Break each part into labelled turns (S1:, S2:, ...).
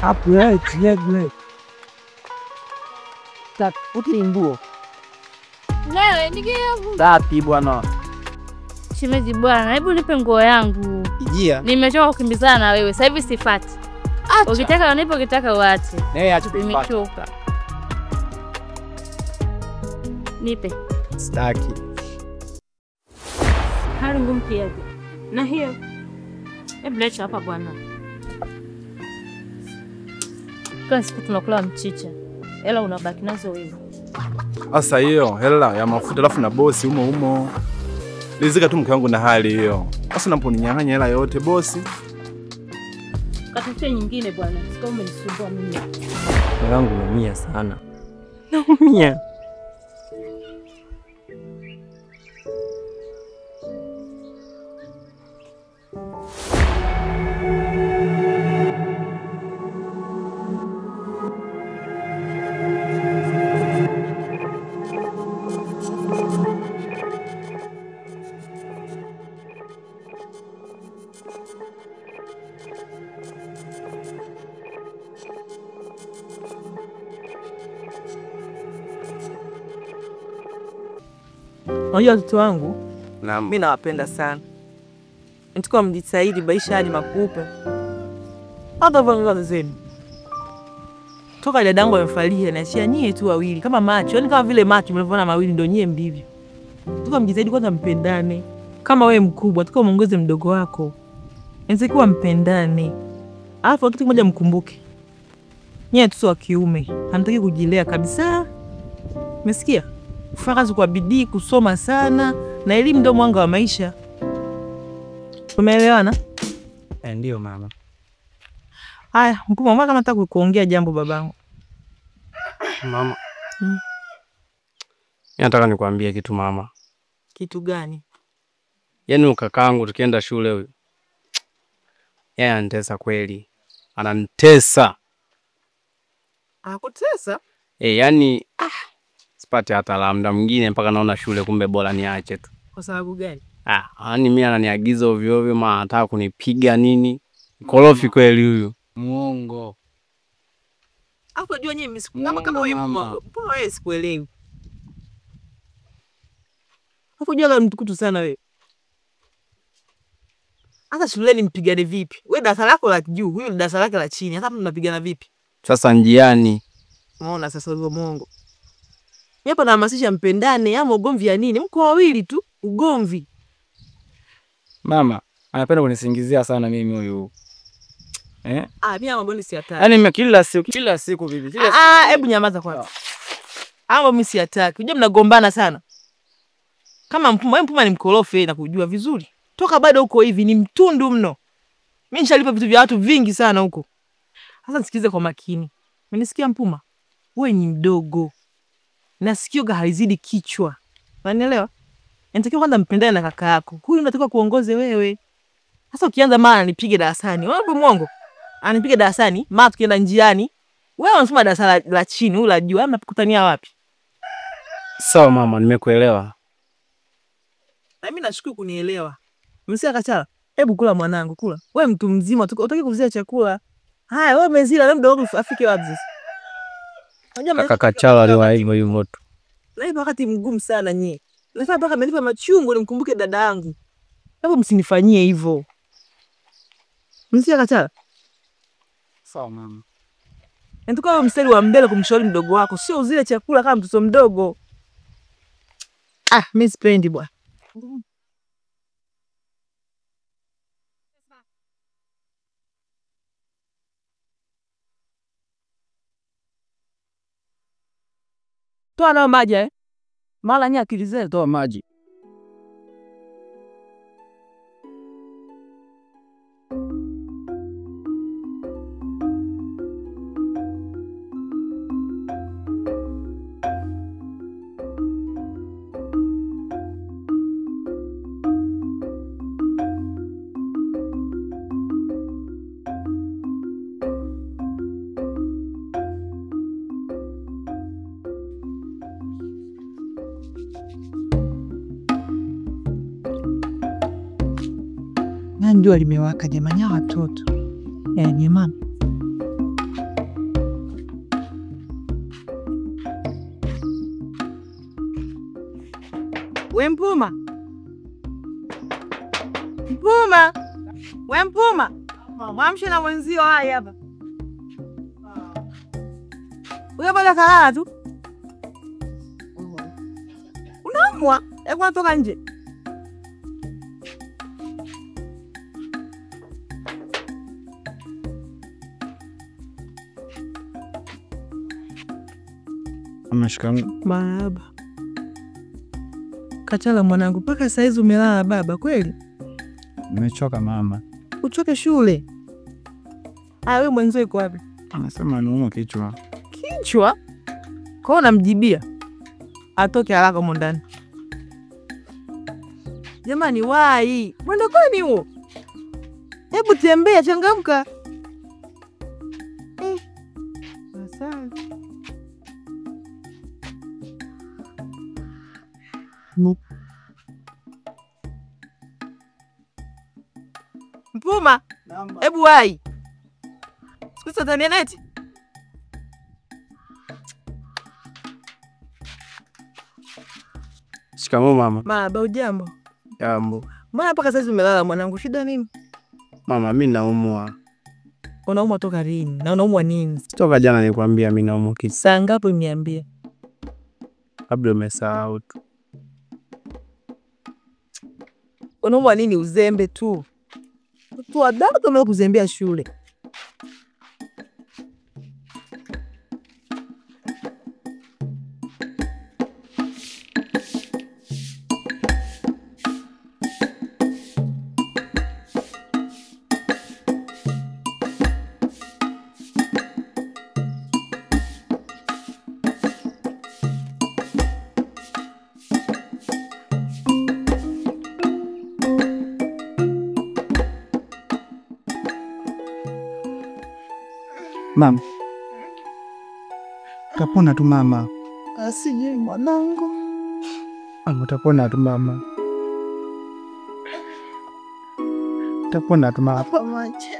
S1: Hapo yeye.
S2: Tak, utimbuo.
S3: Lewe, nikiyavu.
S2: Sapi bwana.
S3: Shemeji bwana, hebu nipe nguo yangu.
S2: Kijia.
S3: Nimechoka kukimbizana na wewe. Sasa hivi sifati. Ukitaka unipe, ukitaka uache.
S2: Acha
S3: nimechoka. Nipe.
S2: Staki.
S3: Hali ngumu kiasi. Na hiyo. Hebu leta hapa bwana. Kwa siku tunakula mchicha. Hela unabaki nazo wewe.
S4: Asa hiyo hela ya mafuta alafu na bosi umo. Lizika tu mke wangu na hali hiyo. Sasa naponinyang'anya hela yote bosi.
S3: Katafute nyingine bwana. Sika umenisumbua mimi.
S2: Moyo wangu unaumia sana. Naumia.
S5: Unajua watoto wangu,
S4: Naam.
S5: mimi nawapenda sana. Nitakuwa mjitahidi maisha hadi makupe. Hata vile zenu. Toka dadangu amefariki na achia nyie tu wawili kama macho. Yaani kama vile macho mlivyoona mawili ndio nyie mlivyo. Tuka mjitahidi kwanza mpendane. Kama wewe mkubwa, tuka muongoze mdogo wako. Nzikuwa mpendane. Alafu kitu kimoja mkumbuke. Nyie tu wa kiume, hamtaki kujilea kabisa. Umesikia? Kufanya kazi kwa bidii, kusoma sana, na elimu ndio mwanga wa maisha. Umeelewana?
S2: Ndio mama.
S5: Haya, mkubwa mama kama nataka kuongea jambo babangu.
S2: Mama. Nataka nikwambie kitu mama.
S5: Kitu gani?
S2: Yaani ukakaangu tukienda shule huyu. Yeye anatesa kweli. Ananitesa.
S5: Akutesa?
S2: Yaani sipati hata lamda mwingine mpaka naona shule kumbe bora niache tu.
S5: Kwa sababu gani?
S2: Yaani mimi ananiagiza ovyo ovyo maana anataka kunipiga nini? Korofi kweli huyu. Muongo.
S5: Hapo unajua nyinyi msiku kama wewe mbona wewe sikuelewi. Hapo unajua mtukutu sana wewe. Hata shuleni mpigane vipi? Wewe darasa lako la juu, huyu darasa lake la chini. Hata mnapigana vipi?
S2: Sasa njiani.
S5: Unaona sasa huyo Mungu. Mimi hapa nahamasisha mpendane, ama ugomvi ya nini? Mko wawili tu, ugomvi.
S2: Mama, anapenda kunisingizia sana mimi huyu.
S5: Mimi mambo ni siataki.
S2: Yaani kila siku bibi.
S5: Hebu nyamaza kwanza. Mambo mimi siataki. Unajua mnagombana sana. Kama mpuma ni mkorofi na kujua vizuri. Toka bado huko hivi ni mtundu mno. Mimi nishalipa vitu vya watu vingi sana huko. Sasa nisikize kwa makini. Unanisikia mpuma? Wewe ni mdogo. Na sikio halizidi kichwa. Unanielewa? Nitakiwa kwanza mpendane na kaka yako. Huyu unatakiwa kuongoze wewe. Sasa ukianza mara nipige darasani. Wewe mwongo. Anipige darasani, mara tukienda njiani. Wewe unasoma darasa la chini, ula la juu, mnakutania wapi?
S2: Sawa mama, nimekuelewa.
S5: Na mimi nashukuru kunielewa. Msia Kachala, hebu kula mwanangu, kula. Wewe mtu mzima, utaki kuzia chakula. Haya, wewe umezila na mdogo afike wapi sasa?
S2: Kaka Kachala aliwahi moyo moto.
S5: Na hiyo wakati mgumu sana nyie. Nafaa mpaka amenipa machungu nimkumbuke dada yangu. Hebu msinifanyie hivyo. Msia Kachala.
S2: Sawa mama.
S5: Ndio wewe mstari wa mbele kumshauri mdogo wako, sio uzile chakula kama mtoto mdogo. Mimi sipendi bwana. Toa nao maji Mala nya akili zetu.
S2: Toa maji.
S1: Jua limewaka jamani, watoto. Jamani.
S5: We Mpuma. Mpuma. We Mpuma. Mwamshe na mwenzio haya hapa. Wewe bado kalala tu. Unaumwa? Hebu natoka nje.
S1: Shikamoo.
S5: Marahaba. Kachala mwanangu, mpaka saizi umelala baba kweli?
S1: Nimechoka mama.
S5: Uchoke shule. Wewe mwenzio yuko wapi?
S1: Anasema anaumwa kichwa.
S5: Kichwa? Kwa hiyo namjibia atoke haraka huko ndani. Jamani wai, mwendo kwani huo? Hebu tembea, changamka. Asante. Mpuma, hebu wai. Sikusa tania neti.
S2: Shikamoo mama.
S5: Marahaba, ujambo?
S2: Jambo.
S5: Mbona mpaka sasa umelala mwanangu? Shida nini?
S2: Mama, mimi naumwa.
S5: Unaumwa toka lini? Na unaumwa nini?
S2: Toka jana nilikwambia mimi naumwa kichwa.
S5: Saa ngapi uniambia?
S2: Labda umesahau tu.
S5: Unaumwa nini? Uzembe tu. Tu adabu kama kuzembea shule.
S1: Mama. Utapona tu mama.
S5: Asije mwanangu.
S1: Utapona tu mama. Utapona tu mama.
S5: Pamoja.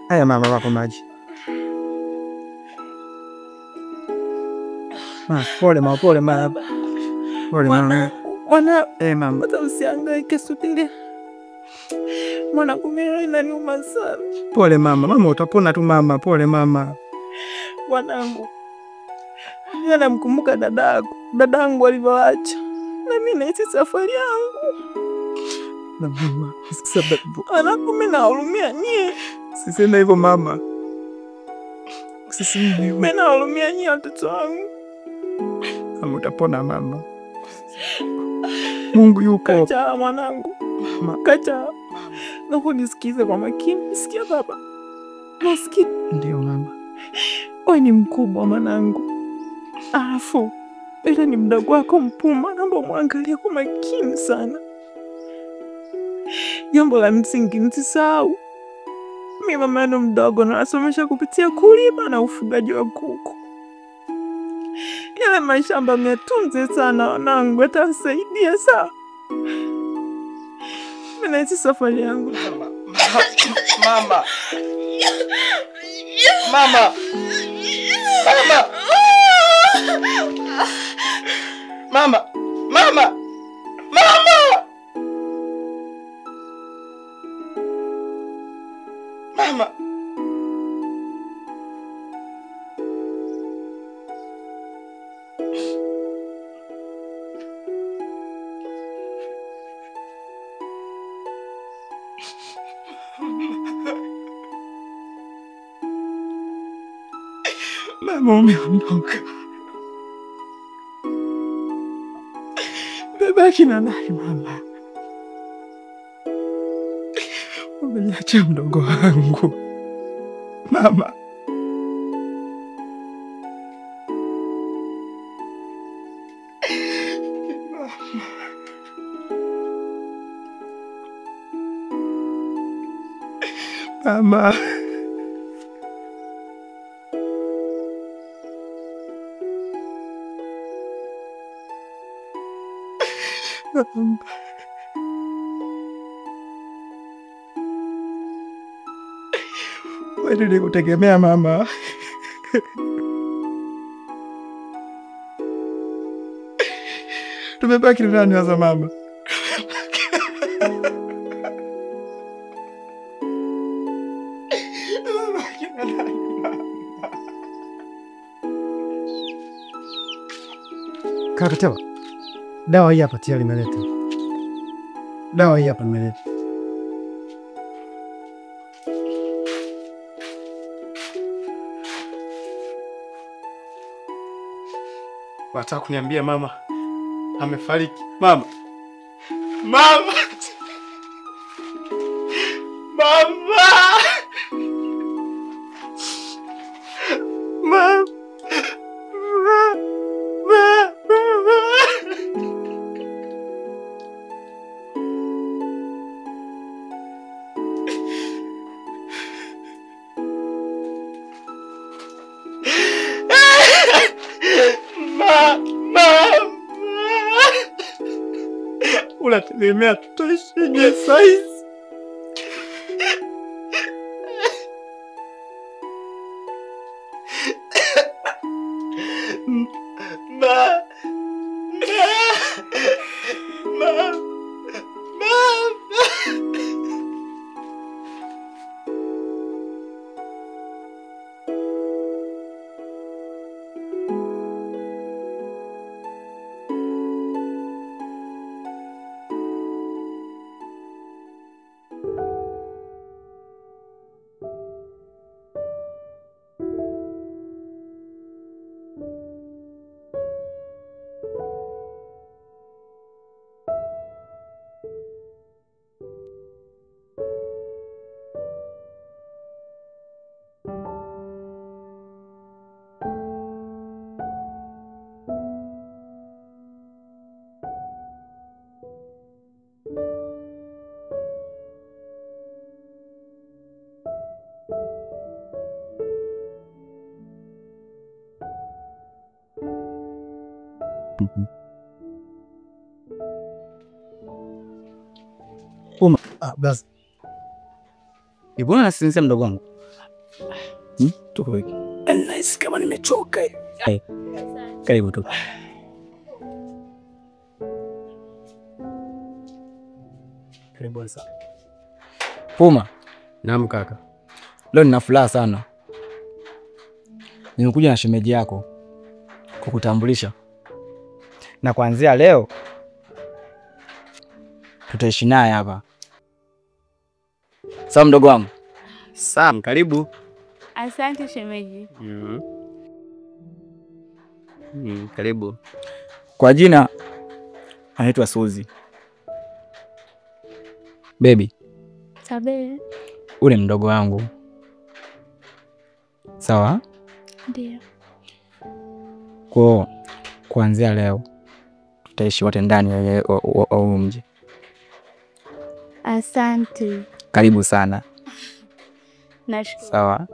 S1: Haya mama, wako maji. Pole mama, pole mama. Pole mama.
S5: Mwana,
S1: Mama.
S5: hata usihangaike, subiri. Mwanangu mimi inaniuma sana.
S1: Pole mama, mama utapona tu mama, pole mama.
S5: Mwanangu. Mimi namkumbuka dadangu alivyoacha. Na mimi nahisi safari yangu.
S1: Na mama, sababu
S5: Mwanangu mimi nahurumia nyie.
S1: sisema hivyo mama. Sisema hivyo.
S5: Mimi nahurumia nyie watoto wangu.
S1: Mama utapona mama. Mungu yuko.
S5: Kacha mwanangu. Kacha. Naomba nisikize kwa makini. Sikia baba. Nasikia.
S1: Ndio mama.
S5: Wewe ni mkubwa mwanangu. Alafu ile ni mdogo wako Mpuma, naomba muangalie kwa makini sana. Jambo la msingi msisahau. Mimi mama yenu mdogo na nasomesha kupitia kulima na ufugaji wa kuku. Yale mashamba myatunze sana wanangu, yatasaidia sana. Mimi nahisi safari yangu.
S1: Mama. Mama. Mama. Mama. Mama. Mama. Mama. Mama umeondoka. Bebaki na nani mama? Umeniacha mdogo wangu. Mama. Mama. Kweli nikutegemea mama. Tumebaki nani waza mama? Kaka Tewa, dawa hii hapa tayari nimeleta. Dawa hii hapa nimeleta. Wataka kuniambia mama amefariki? Mama. Mama. Mama. Mama. Unategemea tutaishije saizi? Basi.
S2: Ibona nasinzia mdogo wangu.
S1: Tuko wiki.
S2: Nice kama nimechoka. Karibu tu.
S1: Karibu sana.
S2: Puma. Naam kaka. Leo nina furaha sana. Nimekuja na shemeji yako kukutambulisha. Na kuanzia leo tutaishi naye hapa. Sawa mdogo wangu. Sawa, karibu.
S3: Asante shemeji.
S2: Karibu.
S1: Kwa jina anaitwa Suzi.
S2: Baby.
S3: Sabe.
S2: Ule mdogo wangu. Sawa?
S3: Ndio.
S2: Kuanzia leo tutaishi wote ndani ya mji.
S3: Asante.
S2: Karibu sana.
S3: Nashukuru.
S2: Sawa.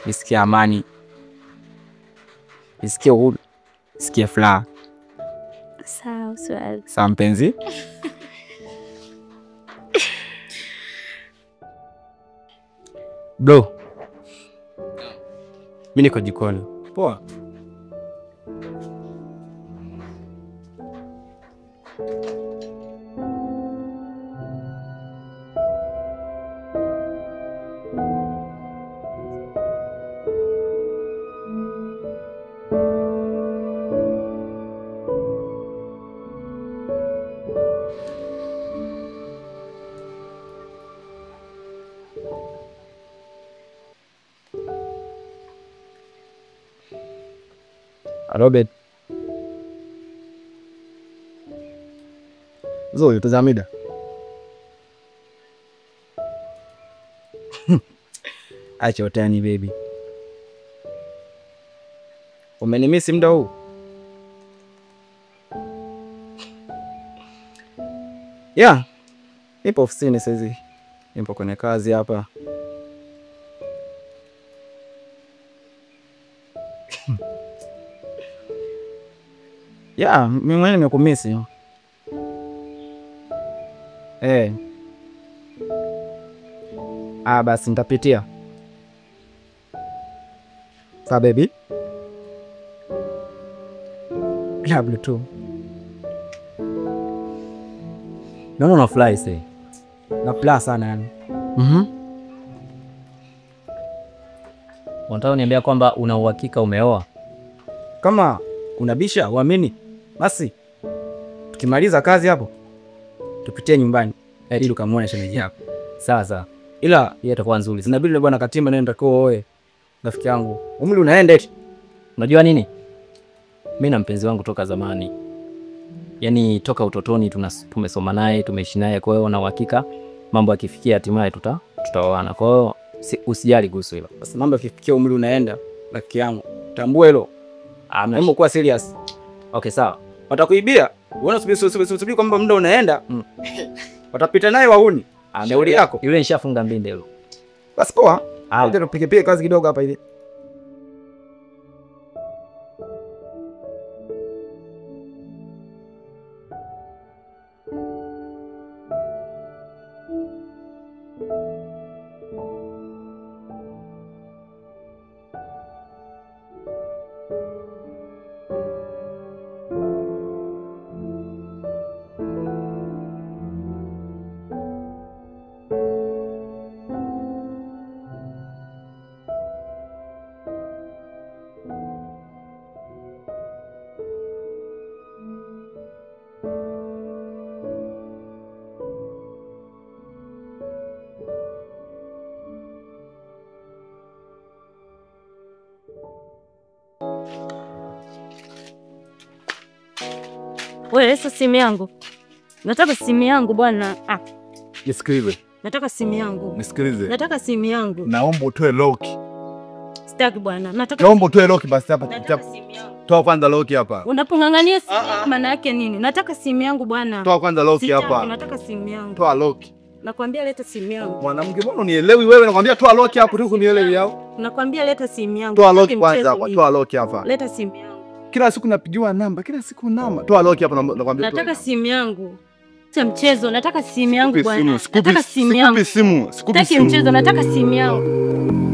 S2: Nisikie amani. Nisikie uhuru. Nisikie furaha.
S3: Sawa, swali.
S2: Sawa mpenzi. Bro. Mimi niko jikoni.
S1: Poa.
S2: Robert.
S1: Zuri tuzamida.
S2: Acha utani baby. Umenimisi muda huu? Yeah. Nipo ofisini sasa. Nipo kwenye kazi hapa. Yeah, mimi mwenyewe nimekumisi. Basi nitapitia.
S1: Sawa baby. Love you too.
S6: Naona unafurahi sasa.
S1: Na plus sana yani.
S6: Unataka niambia kwamba una uhakika umeoa?
S1: Kama unabisha uamini, basi tukimaliza kazi hapo tupitie nyumbani ili ukamuone shemeji yako.
S6: Sawa.
S1: Ila
S6: Hiyo itakuwa nzuri.
S1: inabidi bwana Katimba nenda kwa oe. Rafiki yangu. Umri unaenda eti.
S6: Unajua nini? Mimi na mpenzi wangu toka zamani. Yaani toka utotoni tumesoma naye, tumeishi naye, kwa hiyo na uhakika mambo yakifikia hatimaye tutaoana. Kwa hiyo usijali kuhusu hilo.
S1: Basi mambo yakifikia umri unaenda, rafiki yangu. Tambua hilo. Hebu kuwa serious.
S6: Okay, sawa.
S1: Watakuibia. Unaona subiri kwamba muda unaenda. Watapita naye wauni. Shauri yako.
S6: Yule nishafunga mbinde hilo.
S1: Basi poa. Ndio tupige kazi kidogo hapa hivi.
S3: Wewe leta simu yangu. Nataka simu yangu bwana.
S4: Nisikilize.
S3: Nataka simu yangu.
S4: Nisikilize.
S3: Nataka simu yangu.
S4: Naomba utoe lock.
S3: Sitaki bwana.
S4: Naomba utoe lock basi hapa.
S3: Nataka simu yangu.
S4: Toa kwanza lock hapa.
S3: Unapongangania simu maana yake nini? Nataka simu yangu bwana.
S4: Toa kwanza lock hapa.
S3: Nataka simu yangu.
S4: Toa lock.
S3: Nakwambia leta simu yangu.
S4: Mwanamke, mbona unielewi wewe? Nakwambia toa lock hapo, tu kunielewi yao.
S3: Nakwambia leta simu yangu.
S4: Toa lock kwanza, toa lock hapa.
S3: Leta simu yangu.
S4: Kila siku napigiwa namba, kila siku namba. Toa lock hapa, nakwambia.
S3: Nataka simu yangu. Sio mchezo, nataka simu yangu bwana.
S4: Nataka simu yangu. Sikupi simu.
S3: Sitaki mchezo, nataka simu yangu.